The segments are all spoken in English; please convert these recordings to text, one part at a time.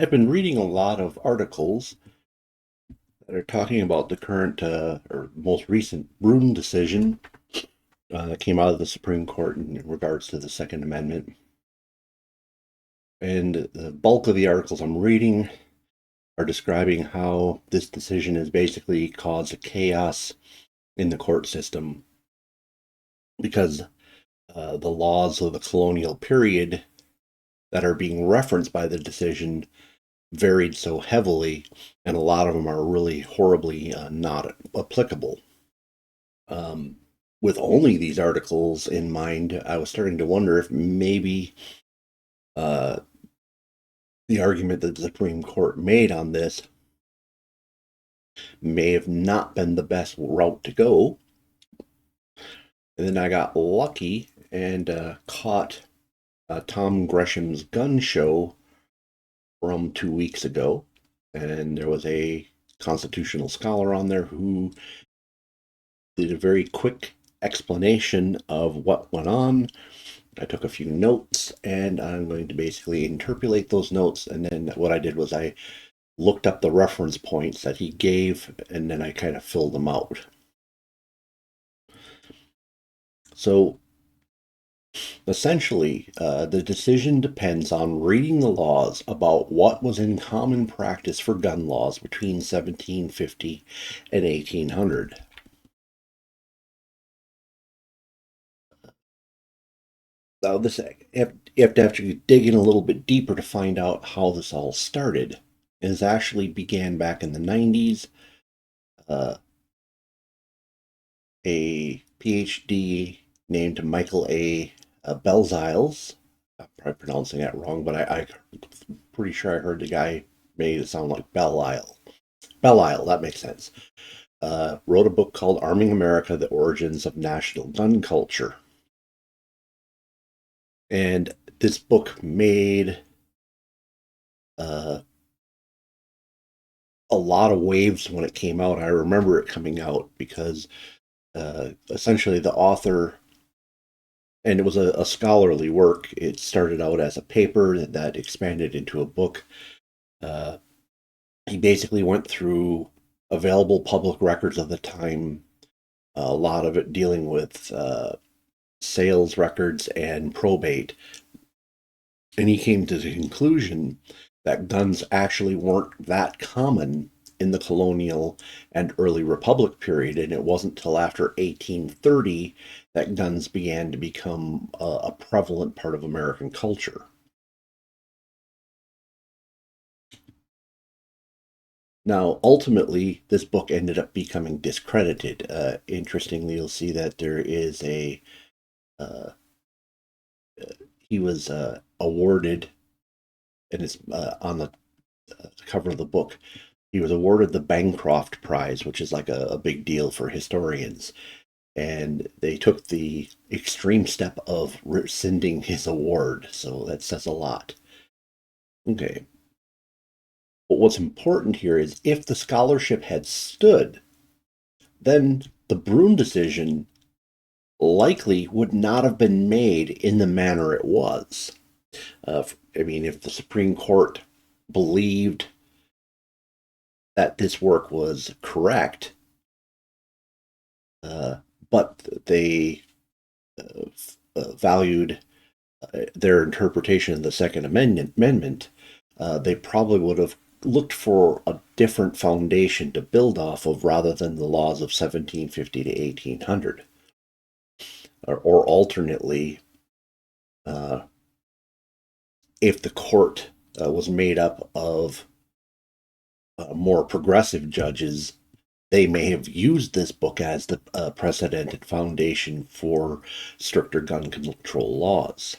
I've been reading a lot of articles that are talking about the current or most recent Bruen decision that came out of the Supreme Court in regards to the Second Amendment. And the bulk of the articles I'm reading are describing how this decision has basically caused a chaos in the court system because the laws of the colonial period that are being referenced by the decision varied so heavily, and a lot of them are really horribly not applicable. Um, with only these articles in mind, I was starting to wonder if maybe uh, the argument that the Supreme Court made on this may have not been the best route to go. And then I got lucky and caught Tom Gresham's gun show from 2 weeks ago. And there was a constitutional scholar on there who did a very quick explanation of what went on. I took a few notes and I'm going to basically interpolate those notes. And then what I did was I looked up the reference points that he gave and then I kind of filled them out. So essentially, the decision depends on reading the laws about what was in common practice for gun laws between 1750 and 1800. Now, you have to actually dig in a little bit deeper to find out how this all started. It actually began back in the 90s. Uh, a PhD named Michael A. Belziles. I'm probably pronouncing that wrong, but I'm pretty sure I heard the guy made it sound like Belle Isle, that makes sense. Wrote a book called Arming America, The Origins of National Gun Culture. And this book made uh, a lot of waves when it came out. I remember it coming out because essentially the author, and it was a scholarly work. It started out as a paper that expanded into a book. Uh, he basically went through available public records of the time, a lot of it dealing with sales records and probate. And he came to the conclusion that guns actually weren't that common in the colonial and early republic period, and it wasn't till after 1830 that guns began to become a prevalent part of American culture. Now, ultimately, this book ended up becoming discredited. Interestingly, you'll see that there is uh, he was awarded, and it's on the cover of the book, he was awarded the Bancroft Prize, which is like a big deal for historians. And they took the extreme step of rescinding his award. So that says a lot. Okay. But what's important here is if the scholarship had stood, then the Bruen decision likely would not have been made in the manner it was. I mean, if the Supreme Court believed that this work was correct, uh, but they valued their interpretation of the Second Amendment, they probably would have looked for a different foundation to build off of rather than the laws of 1750 to 1800. Or alternately, uh, if the court was made up of more progressive judges, they may have used this book as the precedented foundation for stricter gun control laws.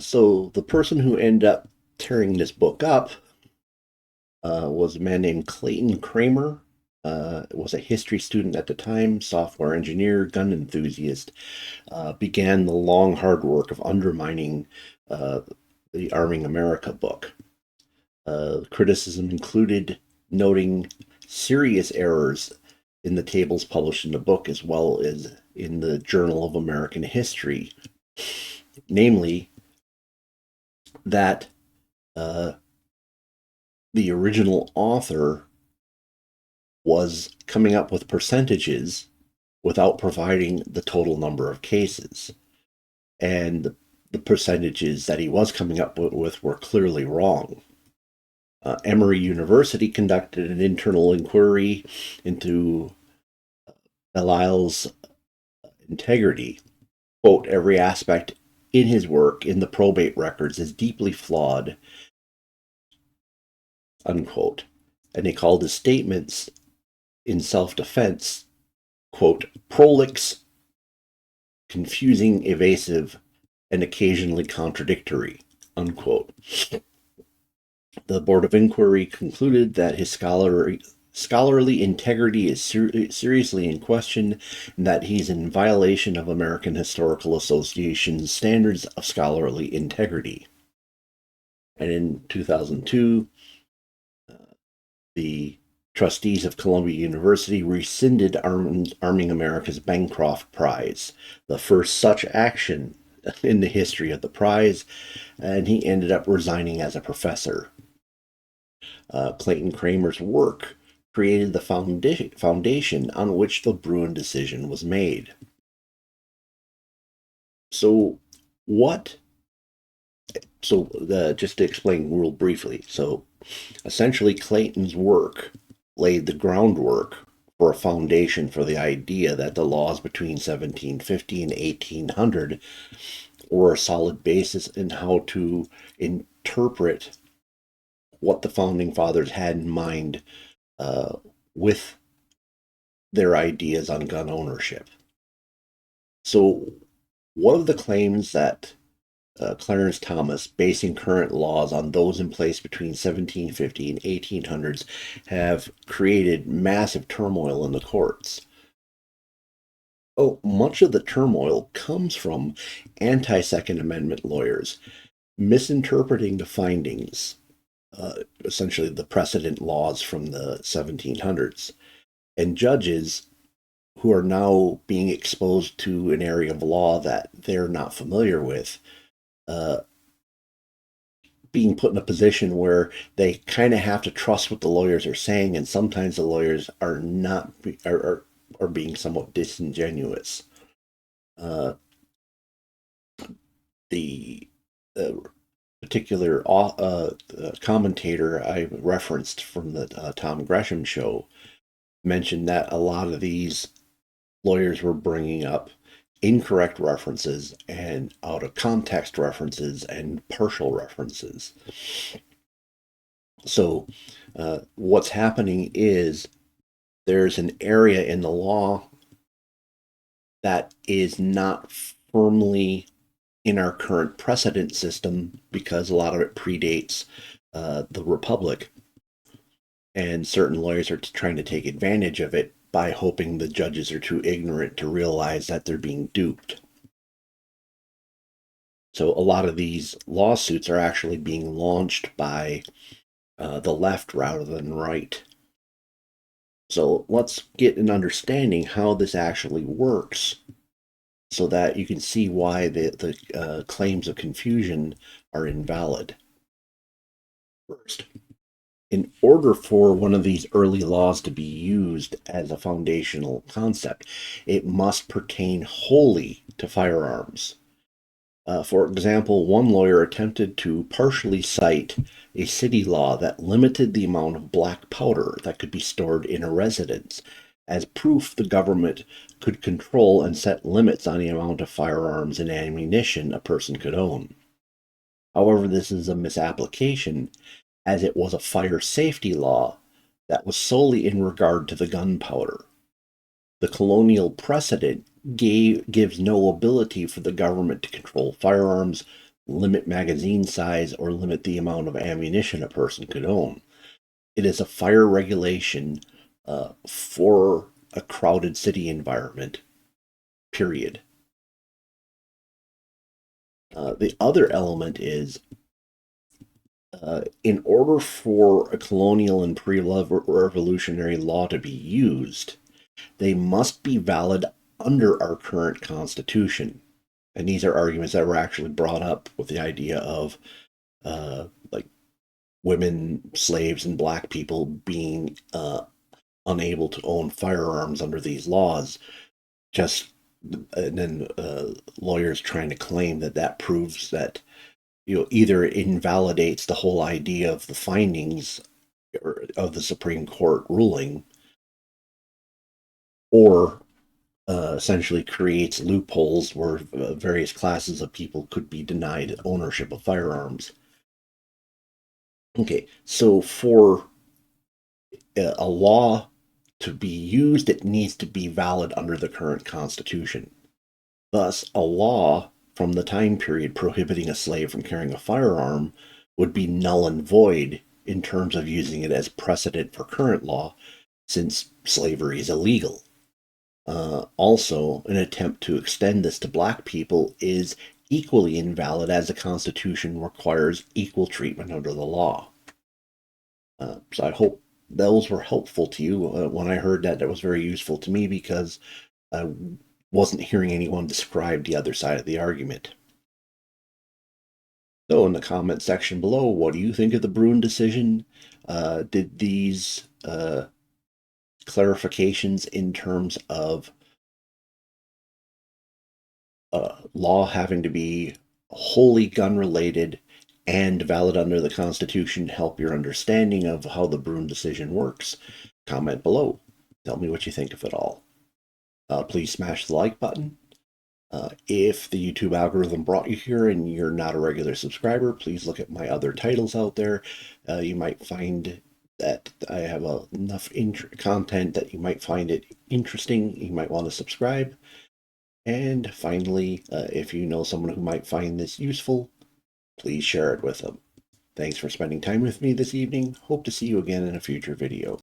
So the person who ended up tearing this book up was a man named Clayton Kramer. Was a history student at the time, software engineer, gun enthusiast. Began the long, hard work of undermining uh, the Arming America book. Criticism included noting serious errors in the tables published in the book, as well as in the Journal of American History. namely that uh, the original author was coming up with percentages without providing the total number of cases. And the percentages that he was coming up with were clearly wrong. Emory University conducted an internal inquiry into Delisle's integrity. Quote, every aspect in his work in the probate records is deeply flawed, unquote. And they called his statements in self-defense, quote, prolix, confusing, evasive, and occasionally contradictory, unquote. The Board of Inquiry concluded that his scholarly integrity is seriously in question and that he's in violation of American Historical Association's standards of scholarly integrity. And in 2002, the trustees of Columbia University rescinded Arming America's Bancroft Prize, the first such action in the history of the prize, and he ended up resigning as a professor. Clayton Kramer's work created the foundation on which the Bruen decision was made. So, what? Just to explain real briefly. So, essentially, Clayton's work laid the groundwork for a foundation for the idea that the laws between 1750 and 1800 were a solid basis in how to interpret what the founding fathers had in mind with their ideas on gun ownership. So, one of the claims that Clarence Thomas, basing current laws on those in place between 1750 and 1800s, have created massive turmoil in the courts. Oh, much of the turmoil comes from anti-Second Amendment lawyers misinterpreting the findings, essentially the precedent laws from the 1700s, and judges who are now being exposed to an area of law that they're not familiar with, uh, being put in a position where they kind of have to trust what the lawyers are saying, and sometimes the lawyers are not are being somewhat disingenuous. Uh, the particular commentator I referenced from the Tom Gresham show mentioned that a lot of these lawyers were bringing up incorrect references and out of context references and partial references. So, what's happening is there's an area in the law that is not firmly in our current precedent system because a lot of it predates the Republic. And certain lawyers are trying to take advantage of it by hoping the judges are too ignorant to realize that they're being duped. So a lot of these lawsuits are actually being launched by the left rather than right. So let's get an understanding how this actually works so that you can see why the claims of confusion are invalid. First, in order for one of these early laws to be used as a foundational concept, it must pertain wholly to firearms. For example, one lawyer attempted to partially cite a city law that limited the amount of black powder that could be stored in a residence as proof the government could control and set limits on the amount of firearms and ammunition a person could own. However, this is a misapplication as it was a fire safety law that was solely in regard to the gunpowder. The colonial precedent gives no ability for the government to control firearms, limit magazine size, or limit the amount of ammunition a person could own. It is a fire regulation for a crowded city environment, period. The other element is in order for a colonial and pre-revolutionary law to be used, they must be valid under our current Constitution. And these are arguments that were actually brought up with the idea of like women, slaves, and black people being unable to own firearms under these laws. Just and then lawyers trying to claim that that proves that either it invalidates the whole idea of the findings of the Supreme Court ruling, or essentially creates loopholes where various classes of people could be denied ownership of firearms. Okay, so for a law to be used, it needs to be valid under the current Constitution. Thus, a law from the time period prohibiting a slave from carrying a firearm would be null and void in terms of using it as precedent for current law, since slavery is illegal. Also, an attempt to extend this to black people is equally invalid, as the Constitution requires equal treatment under the law. So I hope those were helpful to you. When I heard that, that was very useful to me because I wasn't hearing anyone describe the other side of the argument. So in the comment section below, what do you think of the Bruen decision? Did these clarifications in terms of law having to be wholly gun related and valid under the Constitution help your understanding of how the Bruen decision works? Comment below. Tell me what you think of it all. Please smash the like button. If the YouTube algorithm brought you here and you're not a regular subscriber, please look at my other titles out there. You might find that I have enough content that you might find it interesting. You might want to subscribe. And finally, if you know someone who might find this useful, please share it with them. Thanks for spending time with me this evening. Hope to see you again in a future video.